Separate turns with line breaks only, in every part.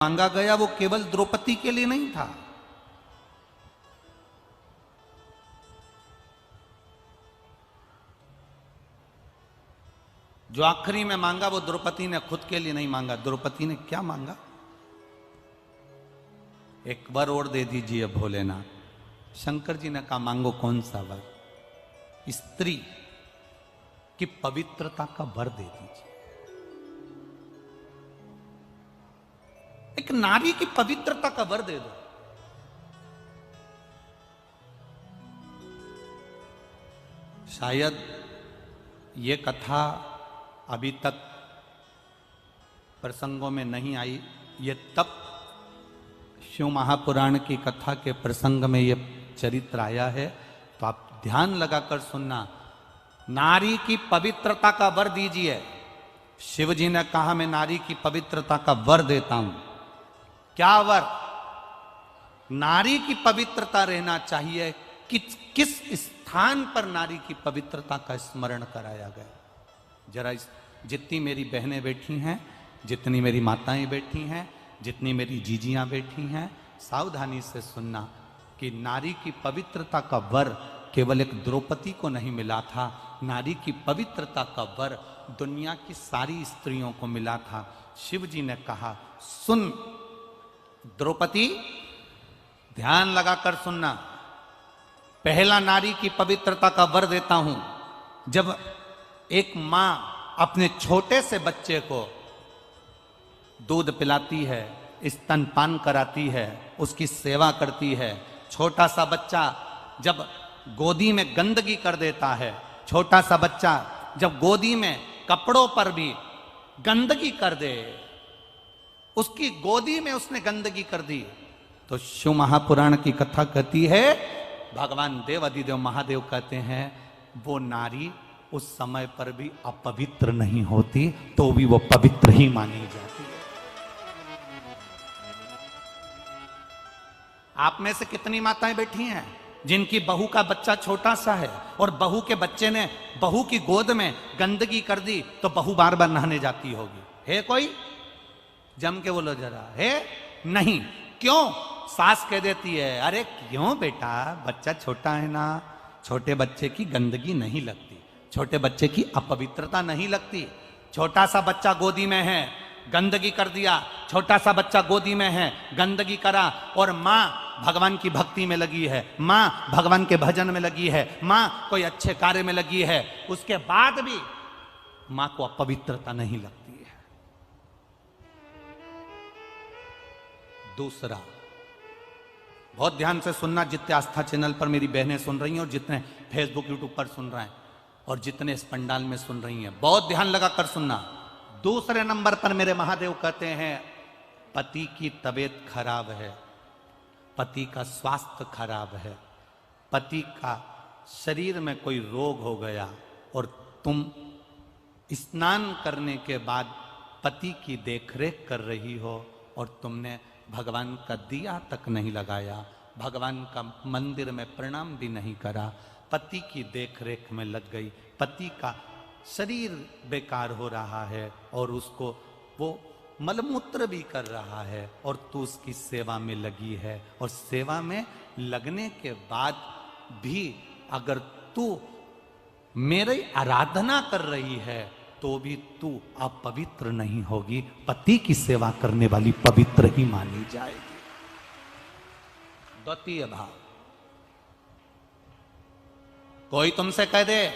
मांगा गया वो केवल द्रौपदी के लिए नहीं था। जो आखिरी में मांगा वो द्रौपदी ने खुद के लिए नहीं मांगा। द्रौपदी ने क्या मांगा? एक वर और दे दीजिए भोलेनाथ। शंकर जी ने कहा मांगो कौन सा वर? स्त्री की पवित्रता का वर दे दीजिए। एक नारी की पवित्रता का वर दे दो। शायद ये कथा अभी तक प्रसंगों में नहीं आई। ये तब शिव महापुराण की कथा के प्रसंग में ये चरित्र आया है, तो आप ध्यान लगाकर सुनना। नारी की पवित्रता का वर दीजिए। शिव जी ने कहा मैं नारी की पवित्रता का वर देता हूं। क्या वर? नारी की पवित्रता रहना चाहिए। किस स्थान पर नारी की पवित्रता का स्मरण कराया गया? जरा जितनी मेरी बहनें बैठी हैं, जितनी मेरी माताएं बैठी हैं, जितनी मेरी जीजियां बैठी हैं, सावधानी से सुनना कि नारी की पवित्रता का वर केवल एक द्रौपदी को नहीं मिला था। नारी की पवित्रता का वर दुनिया की सारी स्त्रियों को मिला था। शिव जी ने कहा सुन द्रौपदी, ध्यान लगाकर सुनना। पहला नारी की पवित्रता का वर देता हूं। जब एक मां अपने छोटे से बच्चे को दूध पिलाती है, स्तनपान कराती है, उसकी सेवा करती है, छोटा सा बच्चा जब गोदी में गंदगी कर देता है, छोटा सा बच्चा जब गोदी में कपड़ों पर भी गंदगी कर दे, उसकी गोदी में उसने गंदगी कर दी, तो शिव महापुराण की कथा कहती है, भगवान देव अधिदेव महादेव कहते हैं वो नारी उस समय पर भी अपवित्र नहीं होती, तो भी वो पवित्र ही मानी जाती है। आप में से कितनी माताएं बैठी हैं जिनकी बहू का बच्चा छोटा सा है और बहू के बच्चे ने बहू की गोद में गंदगी कर दी, तो बहू बार बार नहाने जाती होगी? है कोई? जम के बोलो जरा। है? नहीं। क्यों? सास कह देती है अरे क्यों बेटा, बच्चा छोटा है ना, छोटे बच्चे की गंदगी नहीं लगती, छोटे बच्चे की अपवित्रता नहीं लगती। छोटा सा बच्चा गोदी में है, गंदगी कर दिया, छोटा सा बच्चा गोदी में है, गंदगी करा, और माँ भगवान की भक्ति में लगी है, माँ भगवान के भजन में लगी है, माँ कोई अच्छे कार्य में लगी है, उसके बाद भी माँ को अपवित्रता नहीं लगती है। दूसरा, बहुत ध्यान से सुनना, जितने आस्था चैनल पर मेरी बहनें सुन रही हैं और जितने फेसबुक यूट्यूब पर सुन रहे हैं और जितने इस पंडाल में सुन रही हैं, बहुत ध्यान लगाकर सुनना। दूसरे नंबर पर मेरे महादेव कहते हैं पति की तबीयत खराब है, पति का स्वास्थ्य खराब है, पति का शरीर में कोई रोग हो गया और तुम स्नान करने के बाद पति की देखरेख कर रही हो और तुमने भगवान का दिया तक नहीं लगाया, भगवान का मंदिर में प्रणाम भी नहीं करा, पति की देखरेख में लग गई, पति का शरीर बेकार हो रहा है और उसको वो मलमूत्र भी कर रहा है और तू उसकी सेवा में लगी है, और सेवा में लगने के बाद भी अगर तू मेरी आराधना कर रही है तो भी तू अपवित्र नहीं होगी, पति की सेवा करने वाली पवित्र ही मानी जाएगी। द्वितीय भाव, कोई तुमसे कह दे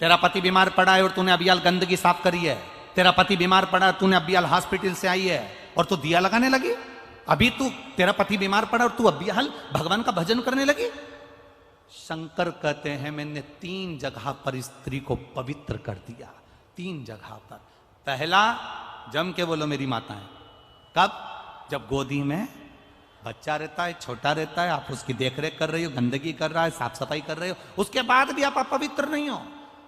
तेरा पति बीमार पड़ा है और तूने अबियाल गंदगी साफ करी है, तेरा पति बीमार पड़ा है, तूने अबियाल हॉस्पिटल से आई है और तू दिया लगाने लगी, अभी तू तेरा पति बीमार पड़ा और तू अबियाल भगवान का भजन करने लगी। शंकर कहते हैं मैंने 3 जगह पर स्त्री को पवित्र कर दिया, 3 जगह पर। पहला, जम के बोलो मेरी माताएं, कब? जब गोदी में बच्चा रहता है, छोटा रहता है, आप उसकी देखरेख कर रही हो, गंदगी कर रहा है, साफ सफाई कर रहे हो, उसके बाद भी आप अपवित्र नहीं हो,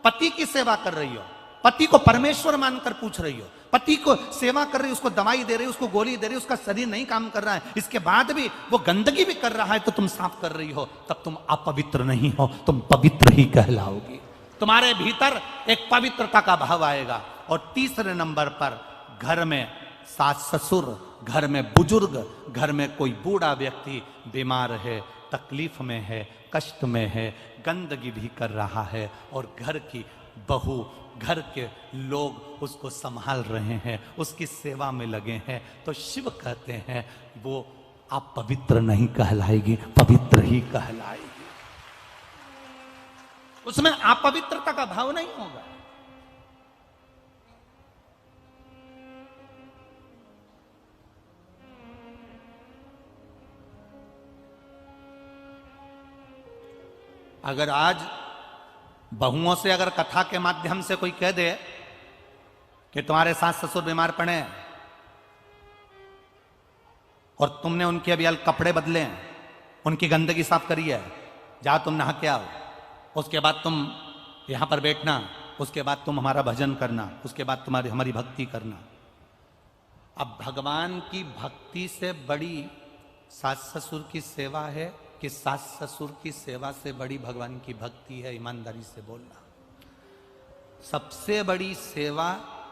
पति की सेवा कर रही हो, पति को परमेश्वर मानकर पूछ रही हो, पति को सेवा कर रही हो, उसको दवाई दे रही हो, उसको गोली दे रही हो, उसका शरीर नहीं काम कर रहा है, इसके बाद भी वो गंदगी भी कर रहा है तो तुम साफ कर रही हो, तब तुम अपवित्र नहीं हो, तुम पवित्र ही कहलाओगी। तुम्हारे भीतर एक पवित्रता का भाव आएगा। और तीसरे नंबर पर घर में सास ससुर, घर में बुजुर्ग, घर में कोई बूढ़ा व्यक्ति बीमार है, तकलीफ में है, कष्ट में है, गंदगी भी कर रहा है और घर की बहू, घर के लोग उसको संभाल रहे हैं, उसकी सेवा में लगे हैं, तो शिव कहते हैं वो आप पवित्र नहीं कहलाएगी, पवित्र ही कहलाएगी। उसमें अपवित्रता का भाव नहीं होगा। अगर आज बहुओं से अगर कथा के माध्यम से कोई कह दे कि तुम्हारे सास ससुर बीमार पड़े हैं और तुमने उनके अभी कपड़े बदले हैं, उनकी गंदगी साफ करी है, जाओ तुम नहा के आओ, उसके बाद तुम यहां पर बैठना, उसके बाद तुम हमारा भजन करना, उसके बाद तुम्हारी हमारी भक्ति करना। अब भगवान की भक्ति से बड़ी सास ससुर की सेवा है कि सास ससुर की सेवा से बड़ी भगवान की भक्ति है? ईमानदारी से बोलना। सबसे बड़ी सेवा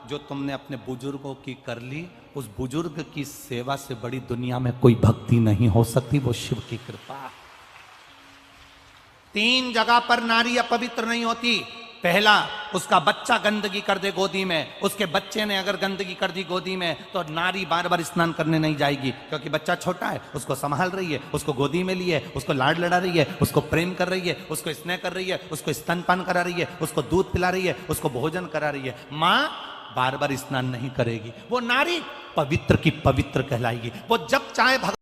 जो तुमने अपने बुजुर्गों की कर ली, उस बुजुर्ग की सेवा से बड़ी दुनिया में कोई भक्ति नहीं हो सकती, वो शिव की कृपा। 3 जगह पर नारी अपवित्र नहीं होती। पहला, उसका बच्चा गंदगी कर दे गोदी में, उसके बच्चे ने अगर गंदगी कर दी गोदी में तो नारी बार बार स्नान करने नहीं जाएगी, क्योंकि बच्चा छोटा है, उसको संभाल रही है, उसको गोदी में लिए, उसको लाड लड़ा रही है, उसको प्रेम कर रही है, उसको स्नेह कर रही है, उसको स्तनपान करा रही है, उसको दूध पिला रही है, उसको भोजन करा रही है। माँ बार बार स्नान नहीं करेगी, वो नारी पवित्र की पवित्र कहलाएगी। वो जब चाहे